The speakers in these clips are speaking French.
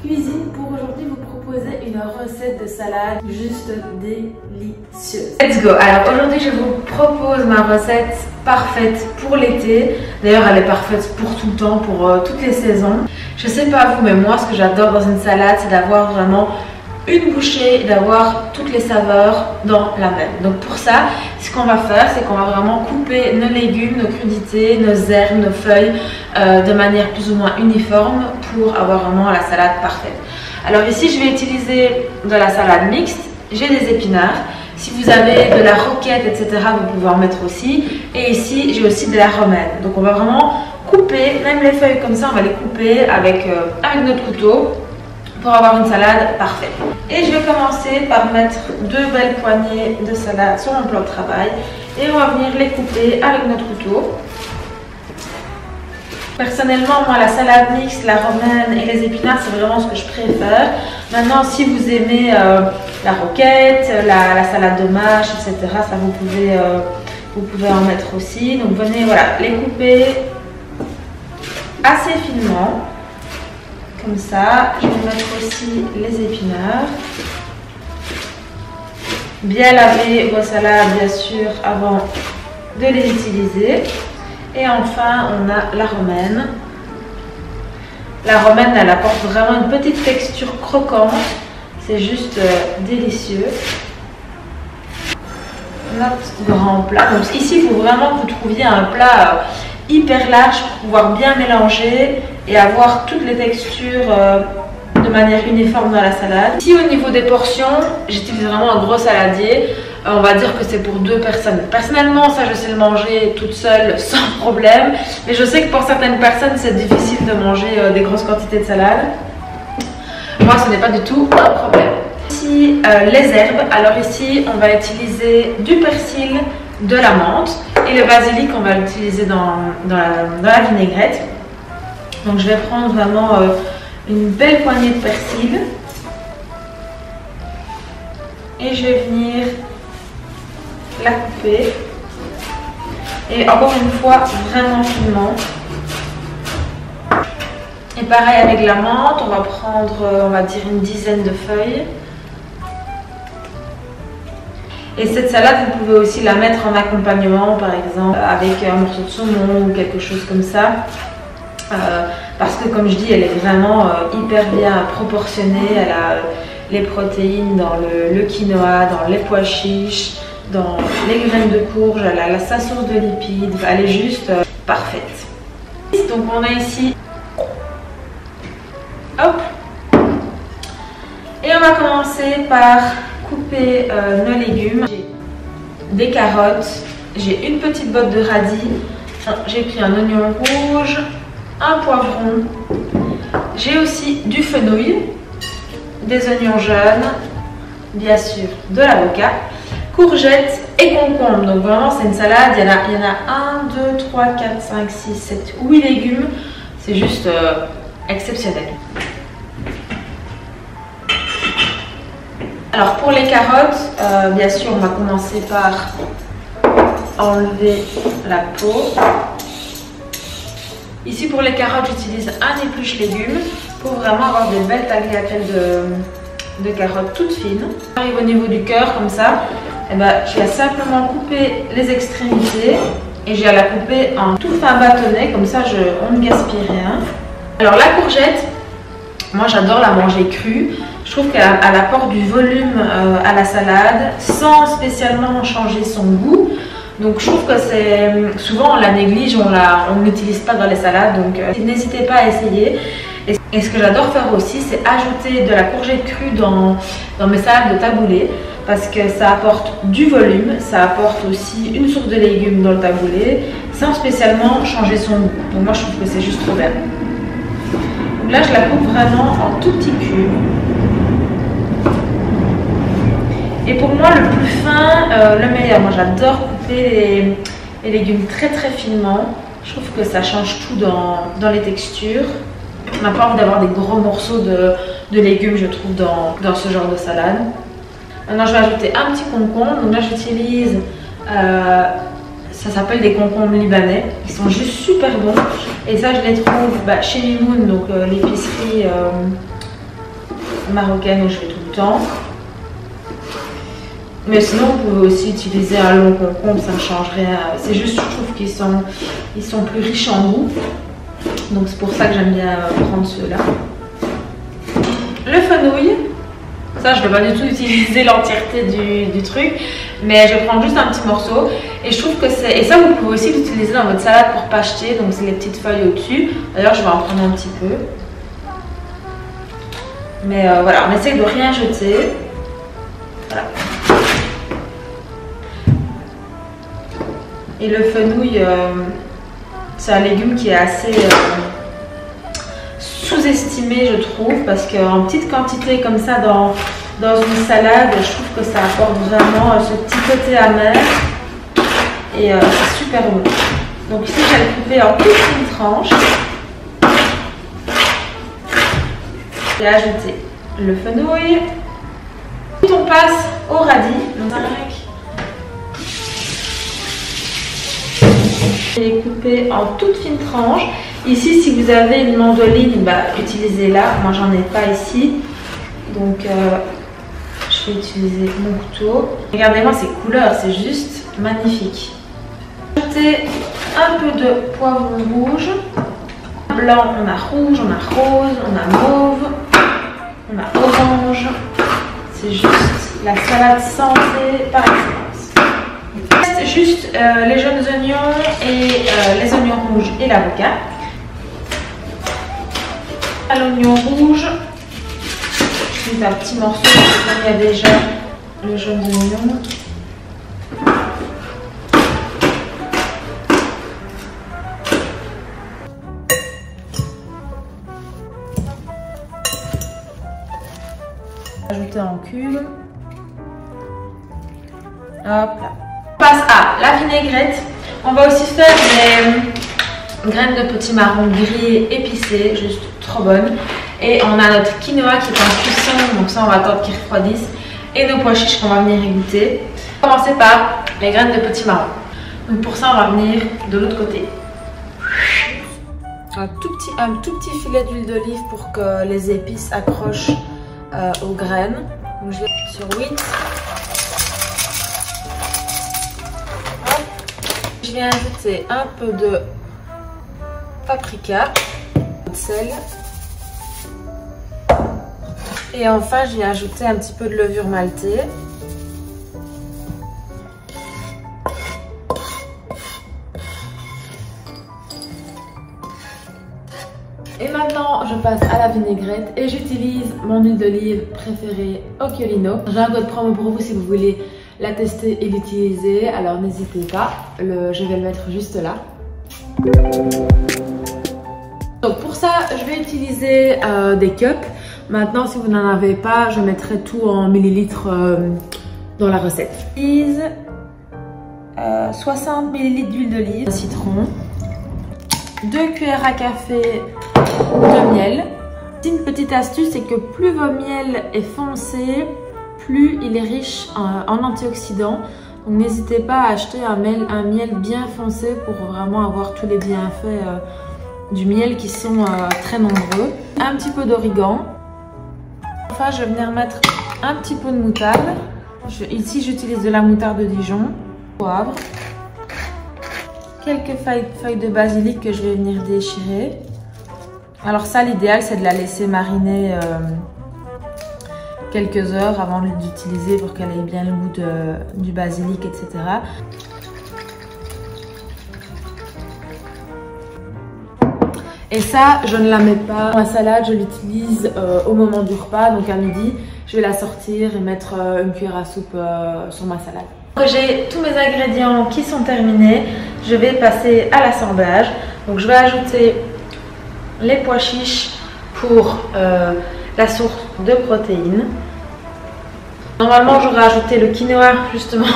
Cuisine pour aujourd'hui vous proposer une recette de salade juste délicieuse. Let's go! Alors aujourd'hui je vous propose ma recette parfaite pour l'été. D'ailleurs elle est parfaite pour tout le temps, pour toutes les saisons. Je sais pas vous mais moi ce que j'adore dans une salade c'est d'avoir vraiment une bouchée, d'avoir toutes les saveurs dans la même. Donc pour ça, ce qu'on va faire, c'est qu'on va vraiment couper nos légumes, nos crudités, nos herbes, nos feuilles de manière plus ou moins uniforme pour avoir vraiment la salade parfaite. Alors ici, je vais utiliser de la salade mixte. J'ai des épinards. Si vous avez de la roquette, etc., vous pouvez en mettre aussi. Et ici, j'ai aussi de la romaine. Donc on va vraiment couper, même les feuilles comme ça, on va les couper avec notre couteau pour avoir une salade parfaite. Et je vais commencer par mettre 2 belles poignées de salade sur mon plan de travail et on va venir les couper avec notre couteau. Personnellement, moi, la salade mixte, la romaine et les épinards, c'est vraiment ce que je préfère. Maintenant, si vous aimez la roquette, la salade de mâche, etc., ça vous pouvez en mettre aussi. Donc venez, voilà, les couper assez finement. Comme ça, je vais mettre aussi les épinards. Bien laver vos salades, bien sûr, avant de les utiliser. Et enfin, on a la romaine. La romaine, elle apporte vraiment une petite texture croquante. C'est juste délicieux. Notre grand plat. Donc ici, il faut vraiment que vous trouviez un plat hyper large pour pouvoir bien mélanger et avoir toutes les textures de manière uniforme dans la salade. Ici au niveau des portions, j'utilise vraiment un gros saladier. On va dire que c'est pour 2 personnes. Personnellement, ça je sais le manger toute seule sans problème. Mais je sais que pour certaines personnes, c'est difficile de manger des grosses quantités de salade. Moi, ce n'est pas du tout un problème. Ici, les herbes. Alors ici, on va utiliser du persil, de la menthe. Et le basilic, on va l'utiliser dans la vinaigrette. Donc je vais prendre vraiment une belle poignée de persil. Et je vais venir la couper. Et encore une fois, vraiment finement. Et pareil avec la menthe, on va prendre, on va dire une dizaine de feuilles. Et cette salade, vous pouvez aussi la mettre en accompagnement, par exemple, avec un morceau de saumon ou quelque chose comme ça. Parce que, comme je dis, elle est vraiment hyper bien proportionnée. Elle a les protéines dans le quinoa, dans les pois chiches, dans les graines de courge, elle a sa source de lipides. Elle est juste parfaite. Donc, on a ici... Hop! Et on va commencer par couper nos légumes. J'ai des carottes, j'ai une petite botte de radis, j'ai pris un oignon rouge, un poivron, j'ai aussi du fenouil, des oignons jaunes, bien sûr de l'avocat, courgettes et concombres. Donc vraiment c'est une salade, il y en a 1, 2, 3, 4, 5, 6, 7, 8 légumes, c'est juste exceptionnel. Alors pour les carottes, bien sûr on va commencer par enlever la peau. Ici pour les carottes j'utilise un épluche légumes pour vraiment avoir des belles tagliatelles de carottes toutes fines. J'arrive au niveau du cœur comme ça, et ben, je vais simplement couper les extrémités et je vais la couper en tout fin bâtonnet, comme ça on ne gaspille rien. Alors la courgette, moi j'adore la manger crue. Je trouve qu'elle apporte du volume à la salade sans spécialement changer son goût. Donc je trouve que c'est souvent on la néglige, on ne l'utilise pas dans les salades. Donc n'hésitez pas à essayer. Et ce que j'adore faire aussi, c'est ajouter de la courgette crue dans mes salades de taboulé. Parce que ça apporte du volume, ça apporte aussi une source de légumes dans le taboulé sans spécialement changer son goût. Donc moi je trouve que c'est juste trop bien. Donc là je la coupe vraiment en tout petits cubes. Et pour moi, le plus fin, le meilleur. Moi, j'adore couper les légumes très très finement. Je trouve que ça change tout dans les textures. On n'a pas envie d'avoir des gros morceaux de légumes, je trouve, dans ce genre de salade. Maintenant, je vais ajouter un petit concombre. Donc là, j'utilise, ça s'appelle des concombres libanais. Ils sont juste super bons. Et ça, je les trouve chez Mimoun, donc l'épicerie marocaine où je vais tout le temps. Mais sinon, vous pouvez aussi utiliser un long concombre, ça ne change rien. C'est juste, je trouve qu'ils sont plus riches en goût. Donc c'est pour ça que j'aime bien prendre ceux-là. Le fenouil, ça je ne vais pas du tout utiliser l'entièreté du truc, mais je vais prendre juste un petit morceau. Et je trouve que c'est... Et ça, vous pouvez aussi l'utiliser dans votre salade pour pas jeter, donc c'est les petites feuilles au-dessus. D'ailleurs, je vais en prendre un petit peu. Mais voilà, on essaye de rien jeter. Voilà. Et le fenouil, c'est un légume qui est assez sous-estimé, je trouve, parce qu'en petite quantité comme ça dans une salade, je trouve que ça apporte vraiment ce petit côté amer et c'est super bon. Donc ici, je vais le couper en toutes fines tranches. J'ai ajouté le fenouil. Ensuite, on passe au radis. Je vais les couper en toutes fines tranches. Ici, si vous avez une mandoline, utilisez-la. Moi, j'en ai pas ici. Donc, je vais utiliser mon couteau. Regardez-moi ces couleurs, c'est juste magnifique. Ajouter un peu de poivron rouge. Blanc, on a rouge, on a rose, on a mauve, on a orange. C'est juste la salade santé par excellence. Il reste juste les jaunes oignons et les oignons rouges et l'avocat. À l'oignon rouge, je mets un petit morceau, il y a déjà le jaune oignon. Ajouter en cube. Hop là. On passe à la vinaigrette. On va aussi faire des graines de petits marrons grillés épicées, juste trop bonnes. Et on a notre quinoa qui est en cuisson, donc ça on va attendre qu'il refroidisse. Et nos pois chiches qu'on va venir égoutter. On va commencer par les graines de petits marrons. Donc pour ça on va venir de l'autre côté. Un tout petit filet d'huile d'olive pour que les épices accrochent aux graines. Donc je vais sur 8. Je vais ajouter un peu de paprika, de sel. Et enfin, je vais ajouter un petit peu de levure maltée. Et maintenant, je passe à la vinaigrette et j'utilise mon huile d'olive préférée Occhiolino. J'ai un code promo pour vous si vous voulez la tester et l'utiliser, alors n'hésitez pas. Je vais le mettre juste là. Donc pour ça, je vais utiliser des cups. Maintenant, si vous n'en avez pas, je mettrai tout en millilitres dans la recette. J'utilise 60 ml d'huile d'olive, citron, 2 cuillères à café de miel. Une petite astuce, c'est que plus votre miel est foncé, plus il est riche en antioxydants. Donc n'hésitez pas à acheter un miel bien foncé pour vraiment avoir tous les bienfaits du miel qui sont très nombreux. Un petit peu d'origan. Enfin, je vais venir mettre un petit peu de moutarde. Ici, j'utilise de la moutarde de Dijon. Poivre. Quelques feuilles de basilic que je vais venir déchirer. Alors ça, l'idéal, c'est de la laisser mariner quelques heures avant d'utiliser pour qu'elle ait bien le goût du basilic, etc. Et ça, je ne la mets pas dans la salade, je l'utilise au moment du repas, donc à midi, je vais la sortir et mettre une cuillère à soupe sur ma salade. J'ai tous mes ingrédients qui sont terminés, je vais passer à l'assemblage. Donc je vais ajouter les pois chiches pour la source de protéines. Normalement, j'aurais ajouté le quinoa justement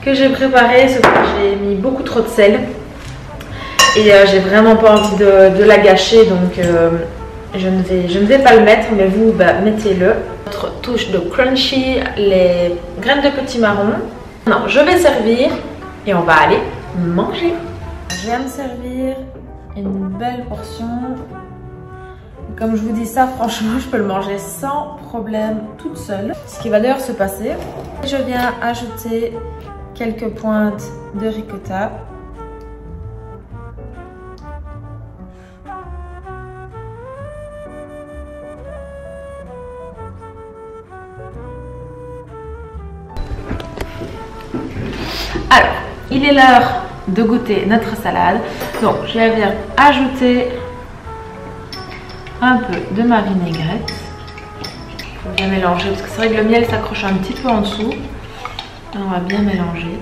que j'ai préparé, sauf que j'ai mis beaucoup trop de sel. Et j'ai vraiment pas envie de la gâcher, donc je ne vais pas le mettre, mais vous, mettez-le. Notre touche de crunchy, les graines de petits marrons. Non, je vais servir et on va aller manger. Je vais me servir une belle portion Comme je vous dis ça, franchement, je peux le manger sans problème toute seule. Ce qui va d'ailleurs se passer, je viens ajouter quelques pointes de ricotta. Alors, il est l'heure de goûter notre salade. Donc, je vais venir ajouter un peu de ma vinaigrette. Il faut bien mélanger parce que c'est vrai que le miel s'accroche un petit peu en dessous. On va bien mélanger.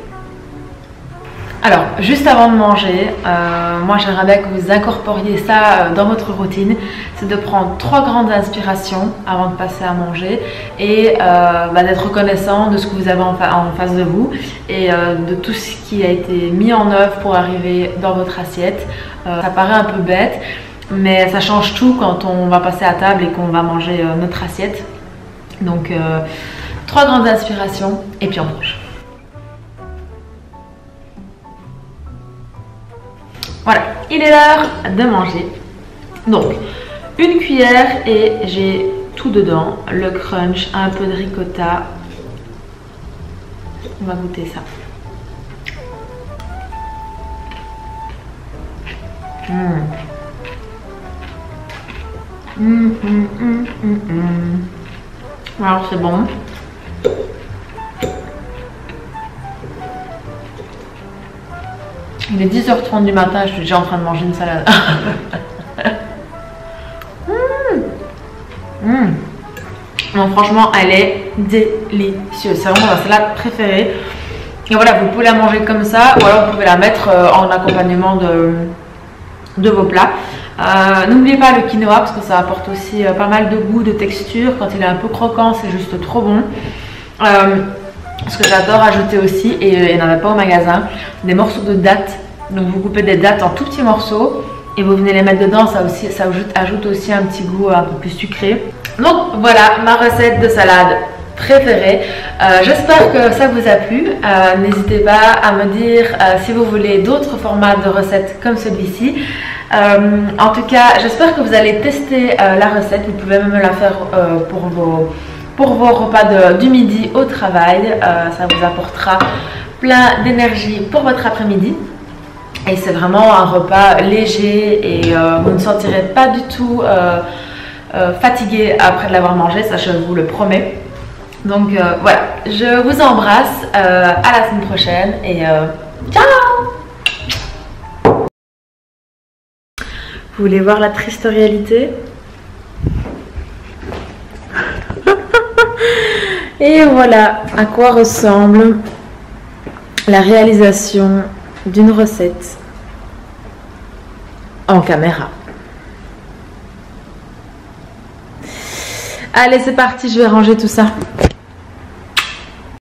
Alors, juste avant de manger, moi j'aimerais bien que vous incorporiez ça dans votre routine. C'est de prendre 3 grandes inspirations avant de passer à manger et d'être reconnaissant de ce que vous avez en face de vous et de tout ce qui a été mis en œuvre pour arriver dans votre assiette. Ça paraît un peu bête, mais ça change tout quand on va passer à table et qu'on va manger notre assiette. Donc, 3 grandes inspirations et puis on mange. Voilà, il est l'heure de manger. Donc, une cuillère et j'ai tout dedans. Le crunch, un peu de ricotta. On va goûter ça. Alors c'est bon. Il est 10h30 du matin, je suis déjà en train de manger une salade. Non, franchement, elle est délicieuse. C'est vraiment ma salade préférée. Et voilà, vous pouvez la manger comme ça, ou alors vous pouvez la mettre en accompagnement de vos plats. N'oubliez pas le quinoa parce que ça apporte aussi pas mal de goût, de texture. Quand il est un peu croquant, c'est juste trop bon. Ce que j'adore ajouter aussi, et il n'y en avait pas au magasin, des morceaux de dattes. Donc vous coupez des dattes en tout petits morceaux et vous venez les mettre dedans. Ça ajoute aussi un petit goût un peu plus sucré. Donc voilà ma recette de salade préférée. J'espère que ça vous a plu. N'hésitez pas à me dire si vous voulez d'autres formats de recettes comme celui-ci. En tout cas, j'espère que vous allez tester la recette. Vous pouvez même la faire pour vos repas du midi au travail. Ça vous apportera plein d'énergie pour votre après-midi. Et c'est vraiment un repas léger et vous ne sentirez pas du tout fatigué après de l'avoir mangé, ça je vous le promets. Donc voilà, je vous embrasse, à la semaine prochaine et ciao! Vous voulez voir la triste réalité? Et voilà à quoi ressemble la réalisation d'une recette en caméra. Allez, c'est parti, je vais ranger tout ça.